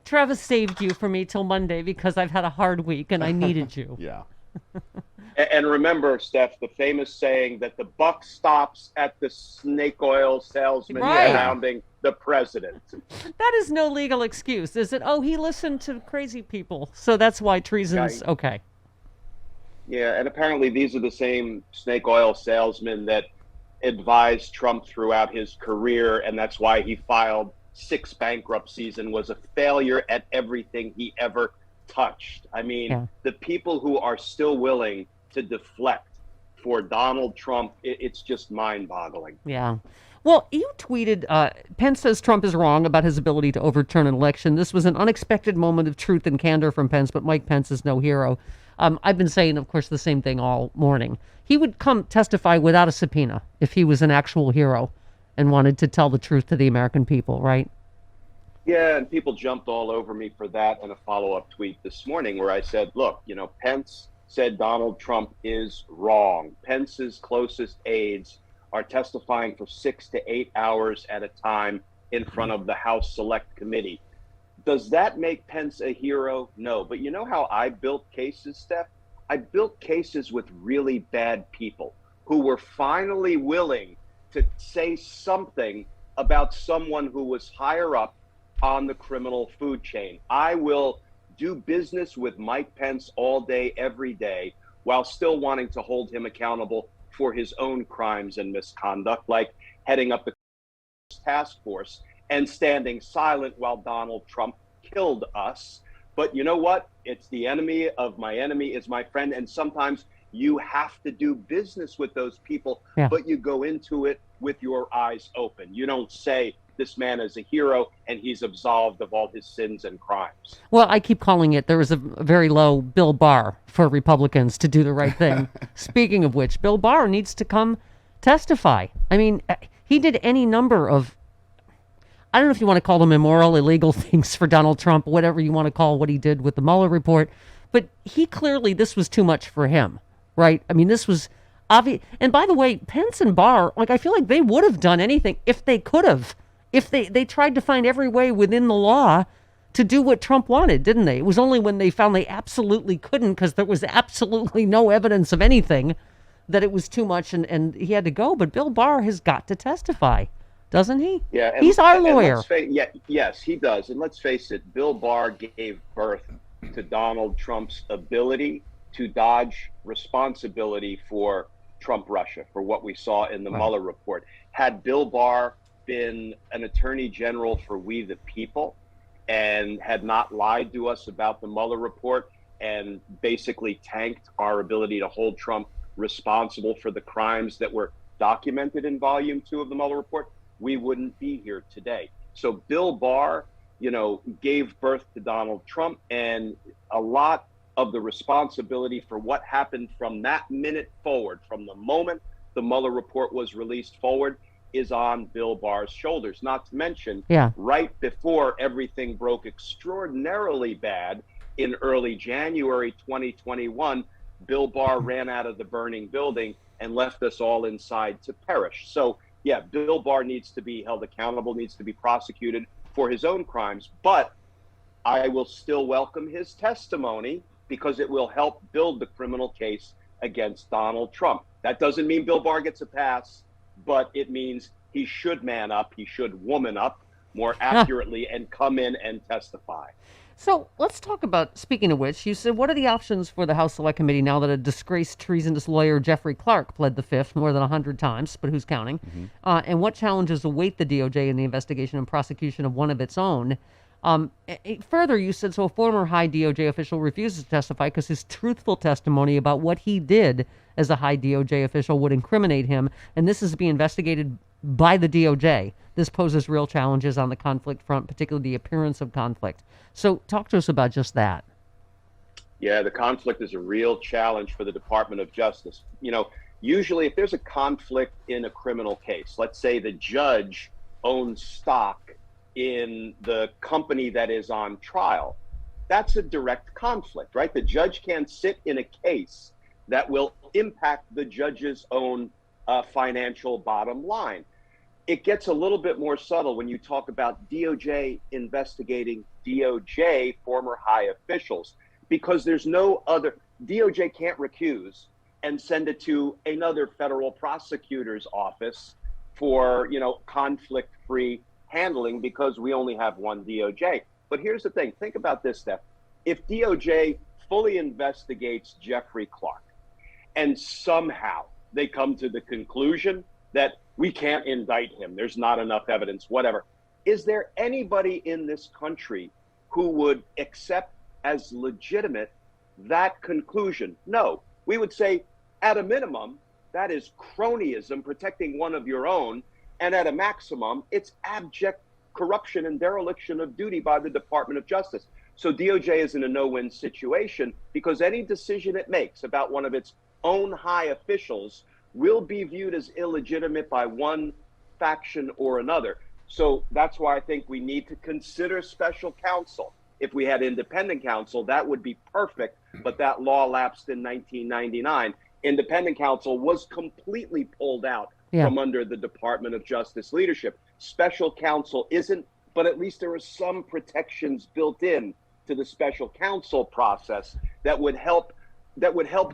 Travis saved you for me till Monday because I've had a hard week and I needed you. Yeah. And remember, Steph, the famous saying that the buck stops at the snake oil salesman Right. surrounding the president. That is no legal excuse, is it? Oh, he listened to crazy people, so that's why treason's Yeah. okay. Yeah, and apparently these are the same snake oil salesmen that advised Trump throughout his career, and that's why he filed 6 bankruptcies and was a failure at everything he ever touched. I mean, Yeah. the people who are still willing to deflect for Donald Trump, it's just mind-boggling. Yeah. Well, you tweeted, Pence says Trump is wrong about his ability to overturn an election. This was an unexpected moment of truth and candor from Pence, but Mike Pence is no hero. I've been saying, of course, the same thing all morning. He would come testify without a subpoena if he was an actual hero and wanted to tell the truth to the American people, right? Yeah, and people jumped all over me for that in a follow-up tweet this morning where I said, look, Pence said Donald Trump is wrong. Pence's closest aides are testifying for 6 to 8 hours at a time in front of the House Select Committee. Does that make Pence a hero? No. But you know how I built cases, Steph? I built cases with really bad people who were finally willing to say something about someone who was higher up on the criminal food chain. I will do business with Mike Pence all day, every day, while still wanting to hold him accountable for his own crimes and misconduct, like heading up the task force and standing silent while Donald Trump killed us. But you know what? It's the enemy of my enemy is my friend. And sometimes you have to do business with those people, but you go into it with your eyes open. You don't say, this man is a hero and he's absolved of all his sins and crimes. Well, I keep calling it, there was a very low Bill Barr for Republicans to do the right thing. Speaking of which, Bill Barr needs to come testify. I mean, he did any number of, I don't know if you want to call them immoral, illegal things for Donald Trump, whatever you want to call what he did with the Mueller report. But he clearly, this was too much for him, right? I mean, this was obvious. And by the way, Pence and Barr, I feel like they would have done anything if they could have. If they tried to find every way within the law to do what Trump wanted, didn't they? It was only when they found they absolutely couldn't, because there was absolutely no evidence of anything, that it was too much and he had to go. But Bill Barr has got to testify, doesn't he? Yeah, he's our lawyer. Yes, he does. And let's face it, Bill Barr gave birth to Donald Trump's ability to dodge responsibility for Trump Russia, for what we saw in the Mueller report. Had Bill Barr been an attorney general for we the people and had not lied to us about the Mueller report and basically tanked our ability to hold Trump responsible for the crimes that were documented in volume 2 of the Mueller report, we wouldn't be here today. So Bill Barr, gave birth to Donald Trump, and a lot of the responsibility for what happened from that minute forward, from the moment the Mueller report was released forward, is on Bill Barr's shoulders. Not to mention, right before everything broke extraordinarily bad in early January 2021, Bill Barr ran out of the burning building and left us all inside to perish. So, yeah, Bill Barr needs to be held accountable, needs to be prosecuted for his own crimes, but I will still welcome his testimony because it will help build the criminal case against Donald Trump. That doesn't mean Bill Barr gets a pass, but it means he should man up, he should woman up more accurately and come in and testify. So let's talk about, speaking of which, you said, what are the options for the House Select Committee now that a disgraced treasonous lawyer, Jeffrey Clark, pled the fifth more than 100 times, but who's counting? And what challenges await the DOJ in the investigation and prosecution of one of its own? Further, you said, so a former high DOJ official refuses to testify because his truthful testimony about what he did as a high DOJ official would incriminate him, and this is to be investigated by the DOJ. This poses real challenges on the conflict front, particularly the appearance of conflict. So talk to us about just that. Yeah, the conflict is a real challenge for the Department of Justice. Usually if there's a conflict in a criminal case, let's say the judge owns stock in the company that is on trial, that's a direct conflict, right? The judge can't sit in a case that will impact the judge's own financial bottom line. it gets a little bit more subtle when you talk about DOJ investigating DOJ former high officials, because there's no other, DOJ can't recuse and send it to another federal prosecutor's office for, conflict-free handling, because we only have one DOJ. But here's the thing. Think about this, Steph. If DOJ fully investigates Jeffrey Clark and somehow they come to the conclusion that we can't indict him, there's not enough evidence, whatever, is there anybody in this country who would accept as legitimate that conclusion? No. We would say, at a minimum, that is cronyism, protecting one of your own, and at a maximum, it's abject corruption and dereliction of duty by the Department of Justice. So DOJ is in a no-win situation, because any decision it makes about one of its own high officials will be viewed as illegitimate by one faction or another. So that's why I think we need to consider special counsel. If we had independent counsel, that would be perfect, but that law lapsed in 1999. Independent counsel was completely pulled out from under the Department of Justice leadership. Special counsel isn't, but at least there are some protections built in to the special counsel process that would help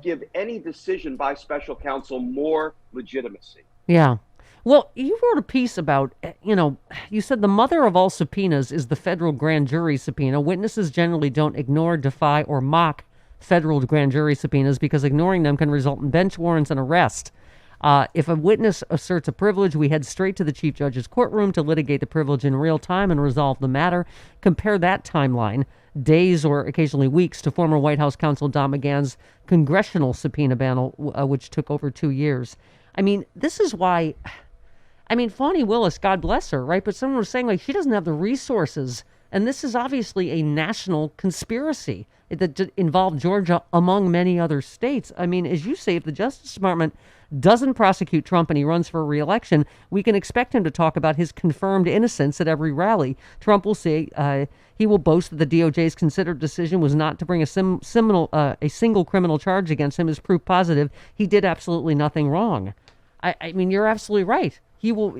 give any decision by special counsel more legitimacy. Yeah. Well, you wrote a piece about, you said the mother of all subpoenas is the federal grand jury subpoena. Witnesses generally don't ignore, defy, or mock federal grand jury subpoenas because ignoring them can result in bench warrants and arrest. If a witness asserts a privilege, we head straight to the chief judge's courtroom to litigate the privilege in real time and resolve the matter. Compare that timeline, days or occasionally weeks, to former White House counsel Don McGahn's congressional subpoena battle, which took over 2 years. I mean, this is why, Fani Willis, God bless her, right? But someone was saying, she doesn't have the resources. And this is obviously a national conspiracy that involved Georgia among many other states. As you say, if the Justice Department doesn't prosecute Trump and he runs for re-election, we can expect him to talk about his confirmed innocence at every rally. Trump will say he will boast that the DOJ's considered decision was not to bring a single criminal charge against him as proof positive he did absolutely nothing wrong. You're absolutely right. He will.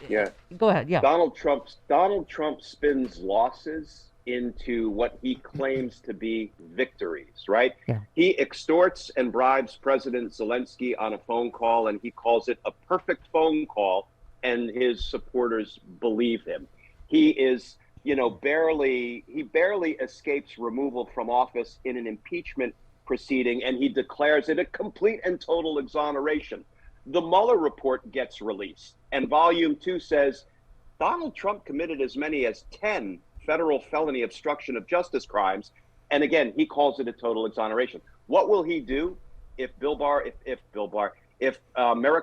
Yeah. Go ahead. Yeah. Donald Trump spins losses into what he claims to be victories, right? Yeah. He extorts and bribes President Zelensky on a phone call, and he calls it a perfect phone call, and his supporters believe him. He is, barely escapes removal from office in an impeachment proceeding, and he declares it a complete and total exoneration. The Mueller report gets released, and Volume 2 says Donald Trump committed as many as 10 federal felony obstruction of justice crimes, and again, he calls it a total exoneration. What will he do if Merrick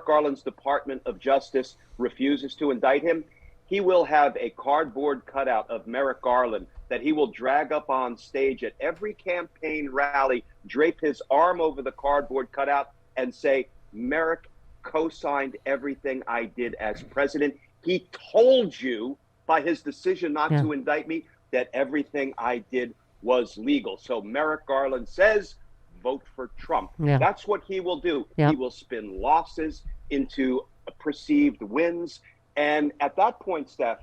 Garland's Department of Justice refuses to indict him? He will have a cardboard cutout of Merrick Garland that he will drag up on stage at every campaign rally, drape his arm over the cardboard cutout, and say, Merrick co-signed everything I did as president. He told you by his decision not to indict me that everything I did was legal. So Merrick Garland says, vote for Trump. Yeah. That's what he will do. Yeah. He will spin losses into perceived wins. And at that point, Steph,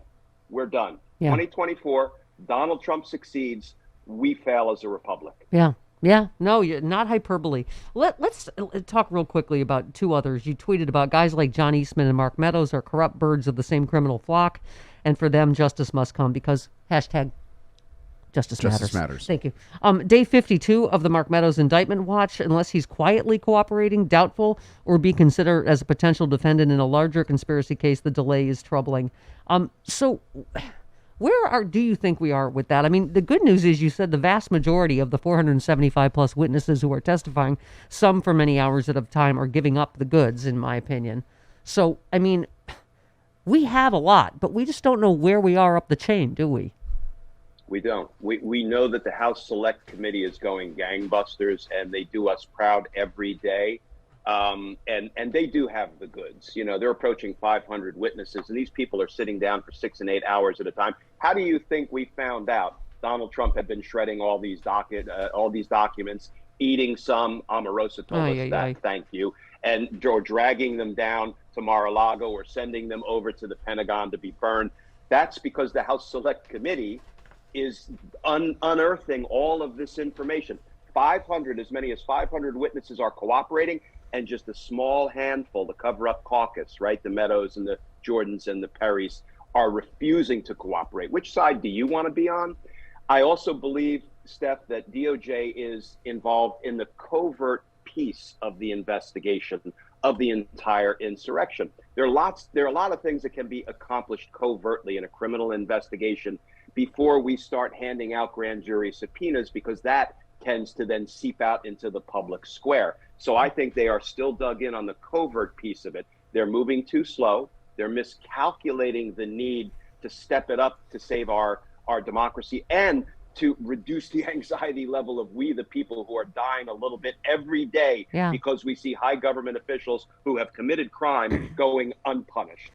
we're done. Yeah. 2024, Donald Trump succeeds. We fail as a republic. Yeah. Yeah, no, you're not hyperbole. Let's talk real quickly about two others. You tweeted about guys like John Eastman and Mark Meadows are corrupt birds of the same criminal flock, and for them, justice must come because hashtag justice matters. Thank you. Day 52 of the Mark Meadows indictment watch, unless he's quietly cooperating, doubtful, or be considered as a potential defendant in a larger conspiracy case, the delay is troubling. So where do you think we are with that? The good news is you said the vast majority of the 475 plus witnesses who are testifying, some for many hours at a time, are giving up the goods, in my opinion. So, we have a lot, but we just don't know where we are up the chain, do we? We don't. We know that the House Select Committee is going gangbusters, and they do us proud every day. And they do have the goods. They're approaching 500 witnesses, and these people are sitting down for 6 and 8 hours at a time. How do you think we found out Donald Trump had been shredding all these documents, eating some? Omarosa told us that. Thank you. or dragging them down to Mar-a-Lago or sending them over to the Pentagon to be burned. That's because the House Select Committee is unearthing all of this information. As many as 500 witnesses are cooperating, and just a small handful, the cover-up caucus, right, the Meadows and the Jordans and the Perrys, are refusing to cooperate. Which side do you want to be on? I also believe, Steph, that DOJ is involved in the covert piece of the investigation of the entire insurrection. There are a lot of things that can be accomplished covertly in a criminal investigation before we start handing out grand jury subpoenas, because that tends to then seep out into the public square. So I think they are still dug in on the covert piece of it. They're moving too slow. They're miscalculating the need to step it up to save our democracy and to reduce the anxiety level of we, the people, who are dying a little bit every day because we see high government officials who have committed crime going unpunished.